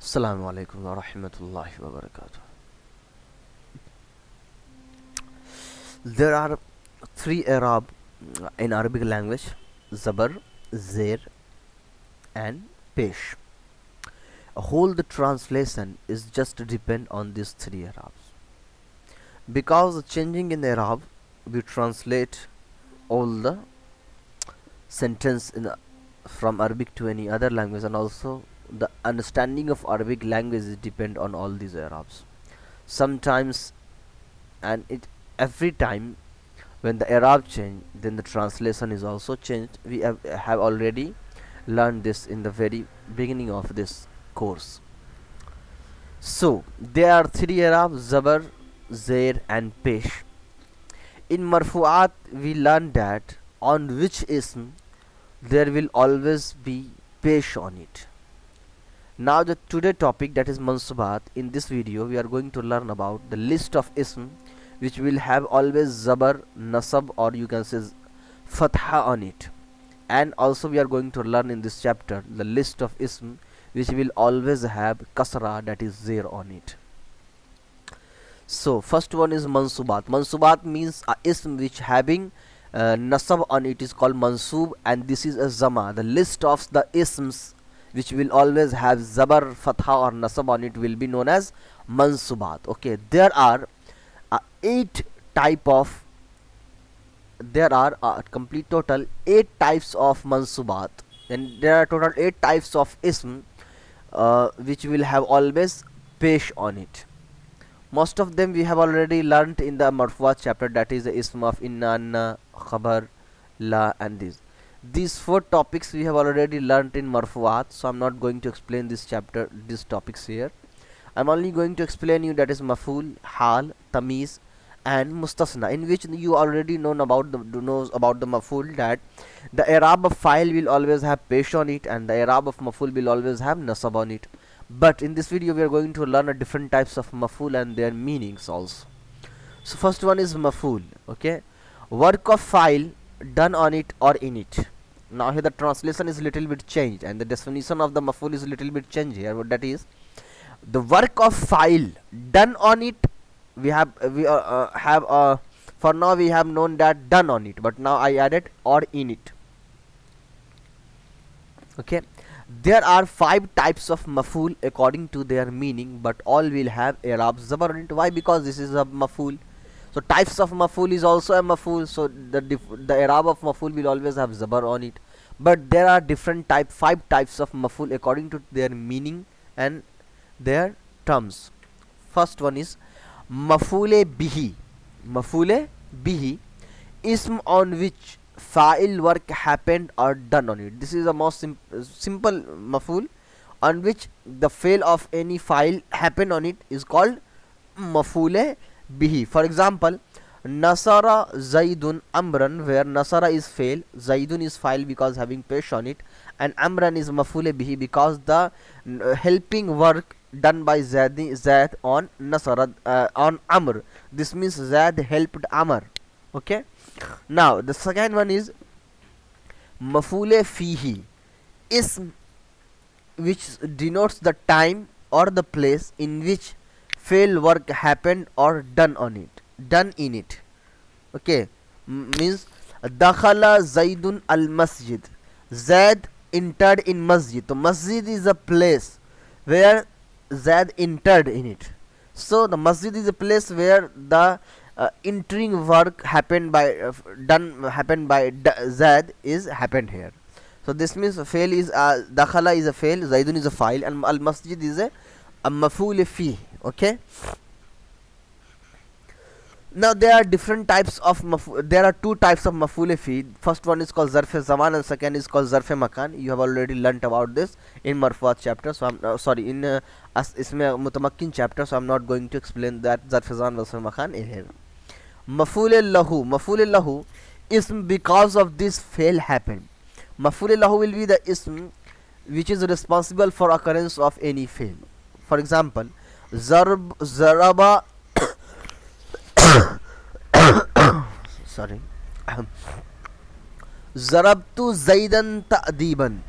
Assalam-o-Alaikum wa rahmatullahi wa barakatuh. There are three Arab in Arabic language: Zabar, Zer, and Pesh. Whole the translation is just depend on these three Arabs. Because changing in Arab, we translate all the sentence from Arabic to any other language, and also the understanding of Arabic language is depend on all these Arabs. Sometimes, and it every time when the Arab change, then the translation is also changed. We have already learned this in the very beginning of this course. So there are three Arabs: Zabar, Zair, and Pesh. In Marfu'at, we learn that on which ism there will always be Pesh on it. Now the today topic, that is Mansubat. In this video we are going to learn about the list of ism which will have always Zabar, Nasab, or you can say Fatha on it. And also we are going to learn in this chapter the list of ism which will always have Kasra, that is Zair, on it. So first one is Mansubat. Mansubat means a ism which having Nasab on it is called Mansub, and this is a Zama. The list of the isms which will always have Zabar, Fatha, or Nasab on it will be known as Mansubat. Okay, there are complete total 8 types of Mansubat, and there are total 8 types of ism which will have always Pesh on it. Most of them we have already learnt in the Marfuat chapter, that is the ism of Inna, Anna, Khabar, La, and these 4 topics we have already learnt in Marfuat, so I'm not going to explain these topics here. I'm only going to explain you that is Maful, Hal, Tamiz, and Mustasna, in which you already know about the Maful, that the Arab of file will always have Pesh on it, and the Arab of Maful will always have Nasab on it. But in this video we are going to learn different types of Maful and their meanings also. So first one is Maful. Okay, work of file done on it or in it. Now here the translation is little bit changed, and the definition of the Maful is little bit changed here. What that is, the work of file done on it. For now we have known that done on it, but now I added or in it. Okay, there are 5 types of Maful according to their meaning, but all will have Arab Zabar on it. Why? Because this is a Maful. So types of Maful is also a Maful, so the Arab of Maful will always have Zabar on it. But there are 5 types of Maful according to their meaning and their terms. First one is Mafule Bihi. Mafule Bihi, ism on which fa'il work happened or done on it. This is the most simple Maful, on which the fail of any file happened on it is called Mafule Bihi. For example, Nasara Zaidun Amran, where Nasara is fail, Zaidun is file because having Pesh on it, and Amran is Mafule Bihi because the helping work done by Zaid on Nasara, on Amr. This means Zaid helped Amr. Okay, now the second one is Mafule Fihi, ism which denotes the time or the place in which fail work happened or done in it. Okay, means Dakhala Zaidun al Masjid, Zaid entered in Masjid. So Masjid is a place where Zaid entered in it. So the Masjid is a place where the entering work happened by Zaid is happened here. So this means fail is Dakhala is a fail, Zaidun is a file, and al Masjid is a Maful Fi. Okay, now there are different types of there are 2 types of Maful Fi. First one is called Zarf Zaman, and second is called Zarf Makan. You have already learnt about this in Marfuat chapter, so I'm in Isme Mutamakkin chapter, so I'm not going to explain that Zarf Zaman Zarf Makan in here. Maful Lahu ism because of this fail happened. Maful Lahu will be the ism which is responsible for occurrence of any fail. For example, Zaraba Zarabtu Zaidan Ta'diban.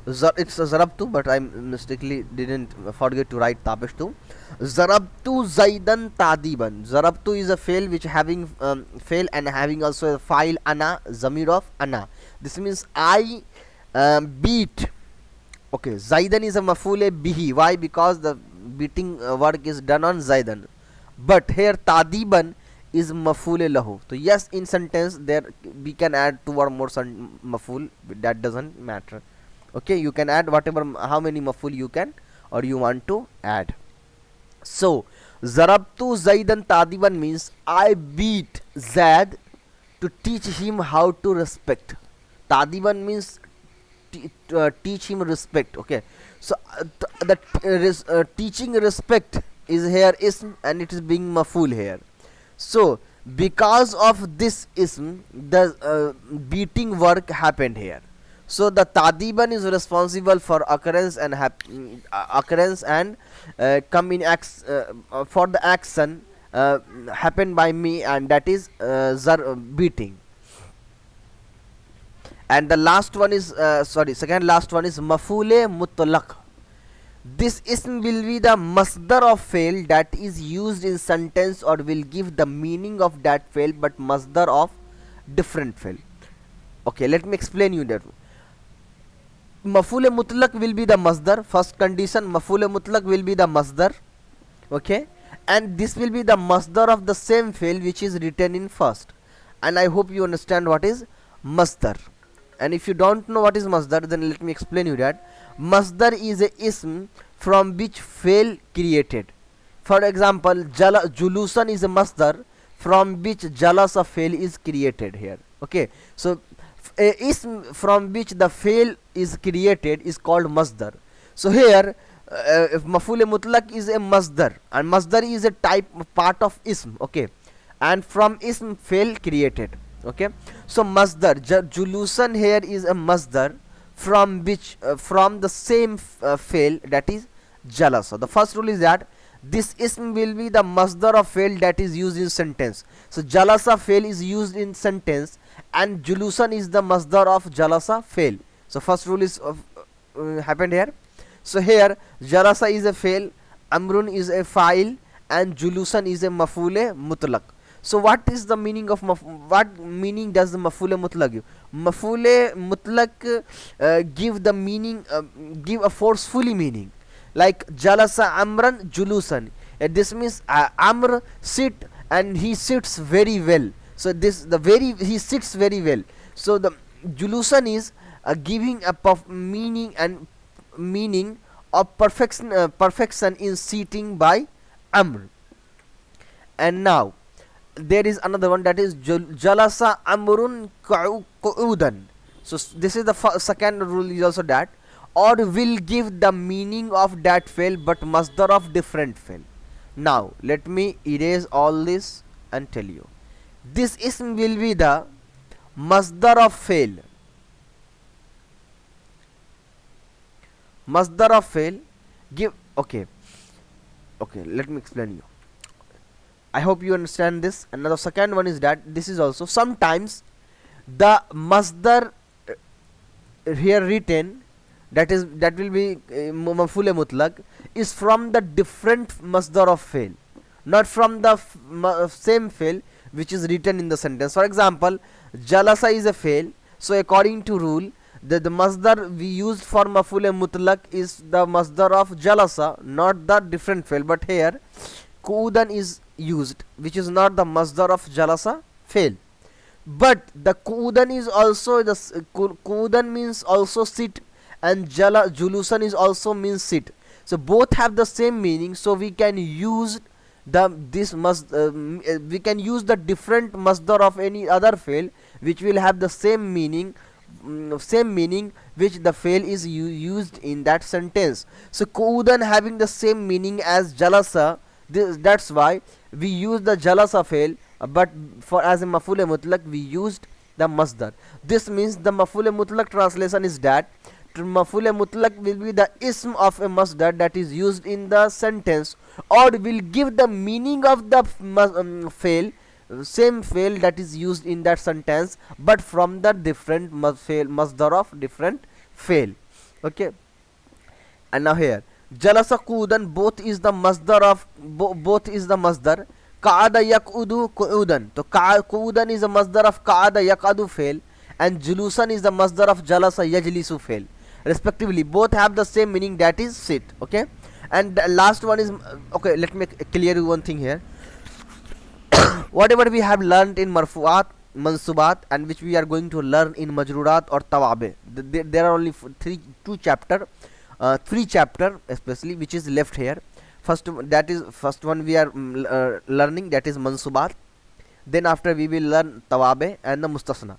It's a zarabtu, but I mistakenly didn't forget to write tabishtu. Zarabtu zaidan tadiban. Zarabtu is a fail which having fail and having also a file ana, zamir of ana. This means I beat. Okay, zaidan is a mafule bihi. Why? Because the beating work is done on zaidan. But here tadiban is mafule lahu. So yes, in sentence there we can add two or more maful. That doesn't matter. Okay, you can add whatever, how many maful you can or you want to add. So zarabtu zaidan tadiban means I beat Zaid to teach him how to respect. Tadiban means teach him respect. Okay, so the teaching respect is here ism and it is being maful here. So because of this ism, the beating work happened here. So the tadiban is responsible for occurrence and come in for the action happened by me, and that is beating. And the last one is second last one is mafule mutlaq. This ism will be the masdar of fail that is used in sentence or will give the meaning of that fail, but masdar of different fail. Okay, let me explain you that. Mafule mutlaq will be the masdar. First condition, mafule mutlaq will be the masdar. Okay, and this will be the masdar of the same fail which is written in first. And I hope you understand what is masdar. And if you don't know what is masdar, then let me explain you that. Masdar is a ism from which fail created. For example, julusan is a masdar from which jalasa fail is created here. Okay, so a ism from which the fail is created is called masdar. So here if mafule mutlaq is a masdar, and masdar is a part of ism. Okay, and from ism fail created. Okay, so masdar julusan here is a masdar from which from the same fail, that is jalasa. The first rule is that this ism will be the masdar of fail that is used in sentence. So jalasa fail is used in sentence and julusan is the masdar of jalasa fail. So first rule is happened here. So here jalasa is a fail, amrun is a fa'il, and julusan is a mafule mutlaq. So what is the meaning of what meaning does the mafule mutlaq give? Mafule mutlaq give the meaning, give a forcefully meaning, like jalasa amran julusan. This means amr sit and he sits very well. So this he sits very well. So the julusan is giving a meaning of perfection in seating by amr. And now there is another one, that is jalasa amrun qu'udan. So this is the second rule is also that, or will give the meaning of that fail but masdar of different fail. Now let me erase all this and tell you. This ism will be the masdar of fail. Masdar of fail give. Okay, let me explain you. I hope you understand this. And the second one is that this is also sometimes the masdar here written, that will be mafule mutlaq, is from the different masdar of fail, not from the same fail which is written in the sentence. For example, jalasa is a fail, so according to rule the masdar we used for mafule mutlaq is the masdar of jalasa, not the different fail. But here qu'udan is used, which is not the masdar of jalasa fail. But the qu'udan is also the qu'udan means also sit, and julusan is also means sit. So both have the same meaning. So we can use we can use the different masdar of any other fail which will have the same meaning which the fail is used in that sentence. So qu'udan having the same meaning as jalasa, that's why we use the jalasa fail, but for as a mafule mutlaq we used the masdar. This means the mafule mutlaq translation is that mafule mutlaq will be the ism of a masdar that is used in the sentence, or will give the meaning of the fail, same fail that is used in that sentence, but from the different masdar of different fail. Okay, and now here jalasa qudan, both is the masdar of both is the masdar. Qa'ada yaqudu qu'udan, so qu'udan is a masdar of qa'ada yaqadu fail, and julusan is the masdar of jalasa yajlisu fail, respectively. Both have the same meaning, that is sit. Okay, and the last one is, okay, let me clear you one thing here. Whatever we have learned in marfu'at, mansubat, and which we are going to learn in majrurat or tawabe, there are only three chapter especially, which is left here. First one we are learning, that is mansubat. Then after we will learn tawabe and the mustasna.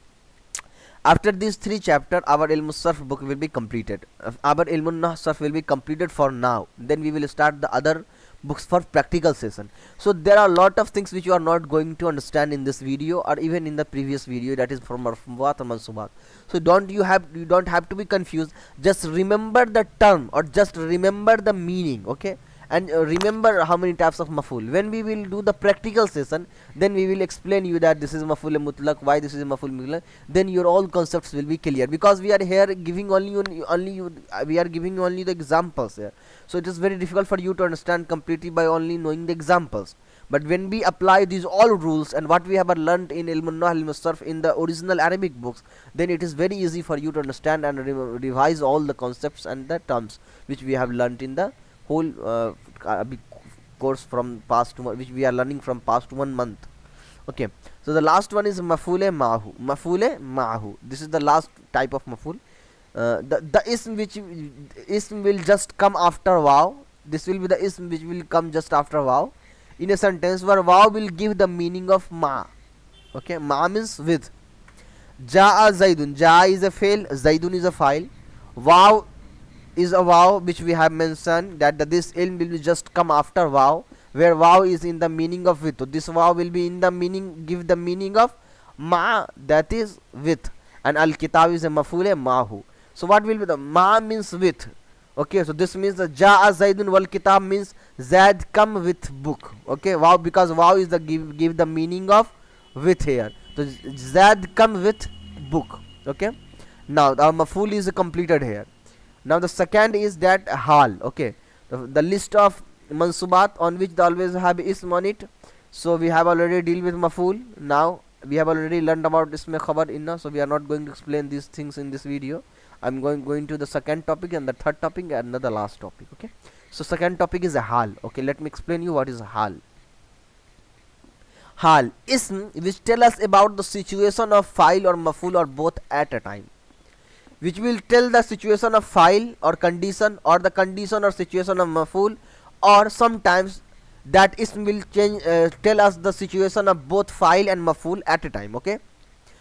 After these three chapters, our ilm-un-sarf book will be completed. Our ilm-un-nahw sarf will be completed for now. Then we will start the other books for practical session. So there are a lot of things which you are not going to understand in this video or even in the previous video, that is from marfu'at or mansubat. So you don't have to be confused. Just remember the term or just remember the meaning. Okay, and remember how many types of maf'ul. When we will do the practical session, then we will explain you that this is maf'ul mutlaq, why this is maf'ul mutlaq. Then your all concepts will be clear, because we are here giving we are giving only the examples here. So it is very difficult for you to understand completely by only knowing the examples. But when we apply these all rules and what we have learned in ilm-un-nahw, ilm-un-sarf in the original Arabic books, then it is very easy for you to understand and revise all the concepts and the terms which we have learned in the whole course from past which we are learning from past 1 month. Okay, so the last one is maf'ul ma'hu. This is the last type of maf'ul. The ism will just come after waw. This will be the ism which will come just after waw in a sentence where waw will give the meaning of ma. Okay, ma means with. Ja'a zaidun, ja'a is a fail, zaidun is a file. Waw is a waw which we have mentioned that this ilm will just come after waw, where waw is in the meaning of with. So this waw will be in the meaning, give the meaning of ma, that is with. And al-kitab is a maf'ul ma'hu. So what will be the ma means with. Okay, so this means the ja'a zaidun wal kitab means zaid come with book. Okay, wow, because wow is the give the meaning of with here. So zaid come with book. Okay, now our maf'ul is completed here. Now the second is that hal. Okay, the list of mansubat on which they always have ism on it. So we have already deal with maf'ul. Now we have already learned about ism khabar inna, so we are not going to explain these things in this video. I'm going to the second topic and the third topic and the last topic. Okay, so second topic is a hal. Okay, let me explain you what is hal. Hal, ism which tell us about the situation of file or maf'ul or both at a time, which will tell the situation of file or condition or the condition or situation of maf'ul, or sometimes that ism will change tell us the situation of both file and maf'ul at a time. Okay,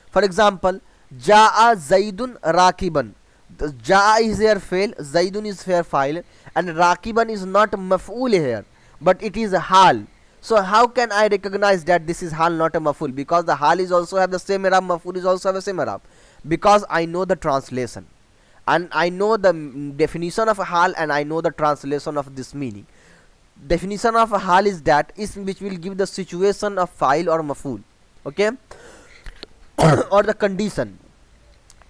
for example, ja'a zaidun rakiban. The ja'a is here fail, zaidun is here file, and rakiban is not maf'ul here, but it is a hal. So how can I recognize that this is hal, not a maf'ul? Because the hal is also have the same i'rab, maf'ul is also have the same i'rab. Because I know the translation and I know the definition of a hal and I know the translation of this meaning. Definition of a hal is that ism which will give the situation of file or maf'ul. Okay, or the condition.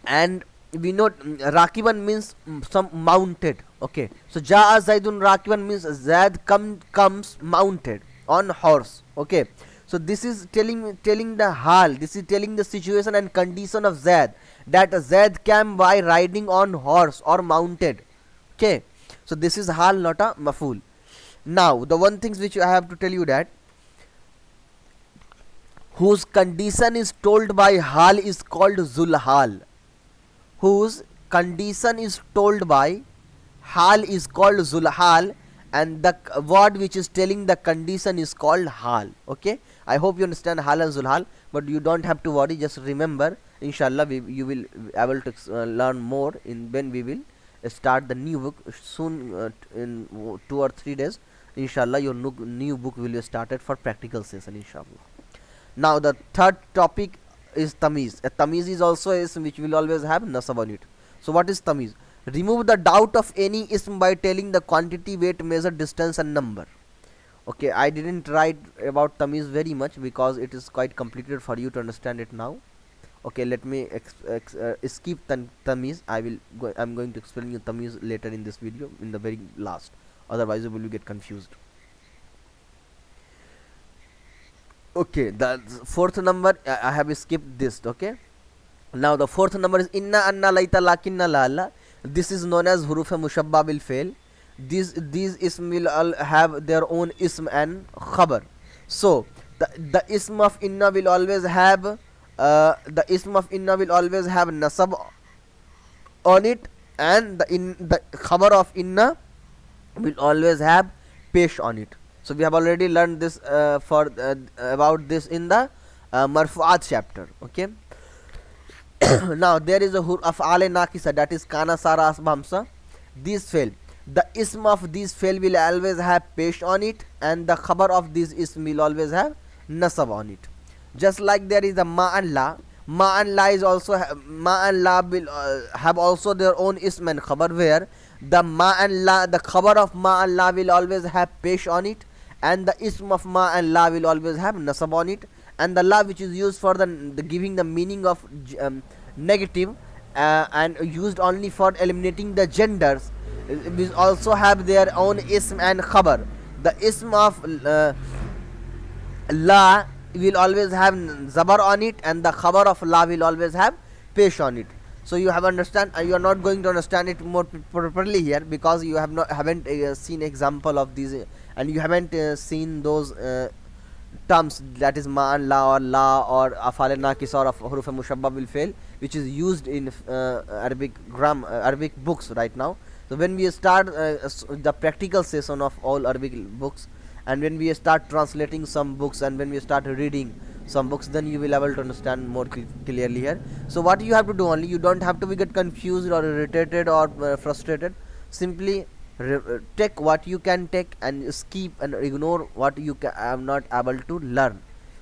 And we know rakiban means some mounted. Okay, so ja'a zaidun rakiban means zaid comes mounted on horse. Okay, so this is telling the hal, this is telling the situation and condition of zaid, that zaid came by riding on horse or mounted. Okay, so this is hal, not a maf'ul. Now the one things which I have to tell you, that whose condition is told by hal is called zulhal. Whose condition is told by hal is called zulhal, and the word which is telling the condition is called hal. Okay, I hope you understand hal and zulhal, but you don't have to worry. Just remember, inshallah you will able to learn more in when we will start the new book soon, in 2 or 3 days. Inshallah your new book will be started for practical session, inshallah. Now the third topic is tamiz. A tamiz is also a ism which will always have nasab on it. So what is tamiz? Remove the doubt of any ism by telling the quantity, weight, measure, distance and number. Okay, I didn't write about tamiz very much because it is quite complicated for you to understand it now. Okay, let me skip tamiz. I'm going to explain you tamiz later in this video, in the very last. Otherwise, you will get confused. Okay, the fourth number, I have skipped this. Okay, now the fourth number is inna, anna, laita, lakinna, lala. This is known as huruf mushabba bil fail. These ism will all have their own ism and khabar. So the ism of inna will always have nasab on it, and the khabar of inna will always have pesh on it. So we have already learned this about this in the marfu'at chapter. Okay. Now there is a af'al naqisa, that is kana, sara, asba, hamsa. These fail. The ism of these fail will always have pesh on it, and the khabar of this ism will always have nasab on it. Just like there is a ma and la. Ma and la is also ma and la will have also their own ism and khabar, where the ma and la, the khabar of ma and la will always have pesh on it, and the ism of ma and la will always have nasab on it, and the la which is used for the giving the meaning of negative and used only for eliminating the genders will also have their own ism and khabar. The ism of la will always have zabar on it, and the khabar of la will always have pesh on it. So you have understand. You are not going to understand it more properly here, because you haven't seen example of these, and you haven't seen those terms, that is ma and la or afal naqis or huruf mushabba bil fail, which is used in Arabic books right now. So when we start the practical session of all Arabic books, and when we start translating some books, and when we start reading some books, then you will be able to understand more clearly here. So what you have to do, only you don't have to get confused or irritated or frustrated. Simply take what you can take and skip and ignore what you are not able to learn.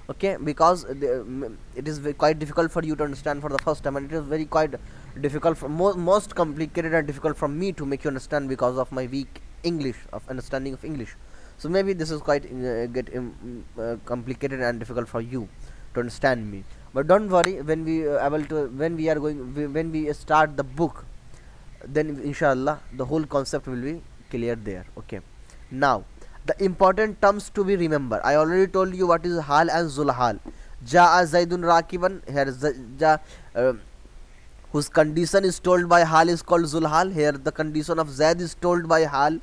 Okay, because it is quite difficult for you to understand for the first time, and it is very quite difficult, for most complicated and difficult for me to make you understand because of my weak English, of understanding of English. So maybe this is quite complicated and difficult for you to understand me. But don't worry, when we start the book, then inshallah the whole concept will be clear there. Okay. Now the important terms to be remembered. I already told you what is hal and zulhal. Ja'a Zaidun rakiban. Here whose condition is told by hal is called zulhal. Here the condition of Zaid is told by hal.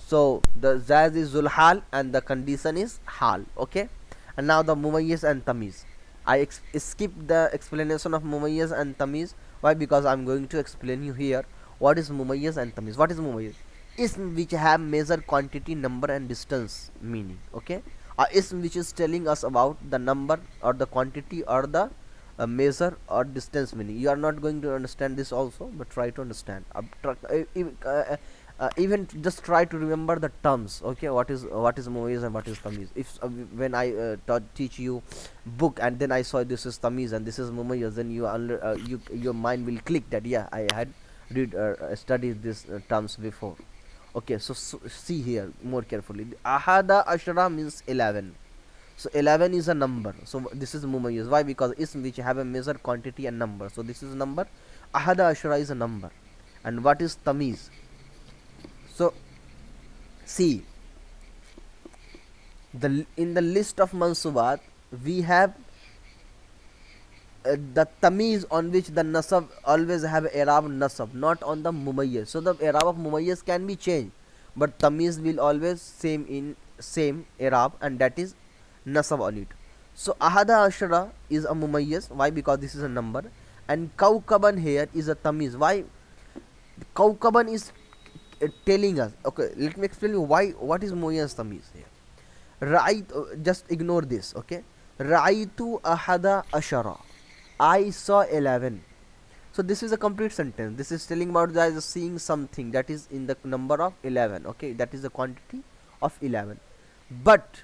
So the Zaid is zulhal and the condition is hal. Okay. And now the mumayyiz and tamiz. I skipped the explanation of mumayyiz and tamiz. Why? Because I am going to explain you here what is mumayyiz and tamiz. What is mumayyiz? Ism which have measure, quantity, number and distance meaning. Okay. A ism which is telling us about the number or the quantity or the measure or distance meaning. You are not going to understand this also, but try to understand. Even just try to remember the terms. Okay, what is mumayyiz and what is tamiz. If when I teach you book and then I saw this is tamiz and this is mumayyiz, then your mind will click that yeah, I had studied these terms before. Okay, so see here more carefully. Ahada ashara means 11. So 11 is a number. So this is mumayyiz. Why? Because ism which have a measure, quantity and number. So this is number. Ahada ashara is a number. And what is tamiz? So see, in the list of mansubat we have the tamiz on which the nasab always have i'rab nasab, not on the mumayyiz. So the i'rab of mumayyiz can be changed, but tamiz will always same i'rab, and that is nasab on it. So ahada ashara is a mumayyiz. Why? Because this is a number, and kawkaban here is a tamiz. Why? Kawkaban is telling us. Okay, let me explain you why. What is mumayyiz tamiz here? Right, just ignore this. Okay, ra'aytu ahada ashara, I saw 11. So this is a complete sentence. This is telling about that seeing something that is in the number of 11. Okay, that is the quantity of 11. But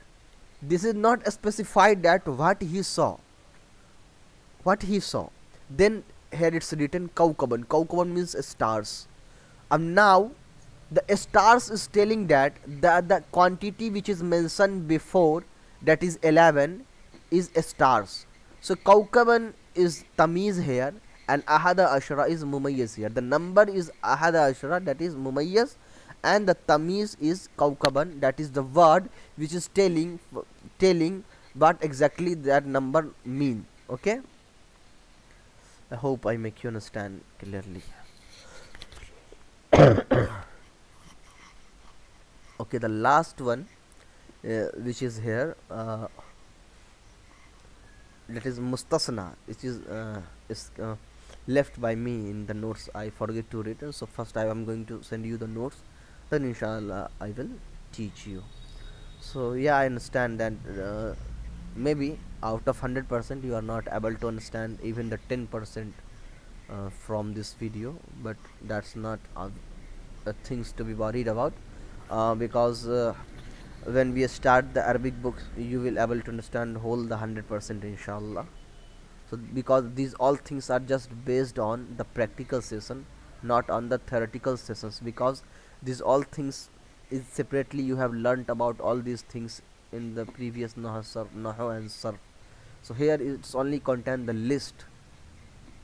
this is not specified that what he saw. What he saw. Then here it's written kawkaban. Kawkaban means stars. Now the stars is telling that the quantity which is mentioned before, that is 11, is stars. So kawkaban is tamiz here, and ahada ashara is mumayyiz here. The number is ahada ashara, that is mumayyiz, and the tamiz is kawkaban, that is the word which is telling what exactly that number mean. Okay, I hope I make you understand clearly. Okay, the last one which is here, that is mustasna, which is left by me in the notes. I forget to read it, so first I am going to send you the notes, then inshallah I will teach you. So yeah, I understand that maybe out of 100% you are not able to understand even the 10% from this video, but that's not things to be worried about, because when we start the Arabic books you will able to understand whole the 100% inshallah. So because these all things are just based on the practical session, not on the theoretical sessions, because these all things is separately you have learnt about all these things in the previous nahw and sarf. So here it's only contain the list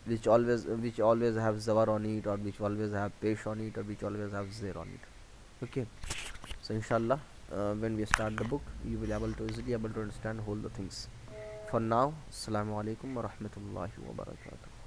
which always have zavar on it, or which always have pesh on it, or which always have zir on it. Okay, so inshallah when we start the book you will easily able to understand all the things. For now, Assalamu-o-Alaikum wa rahmatullahi wa barakatuh.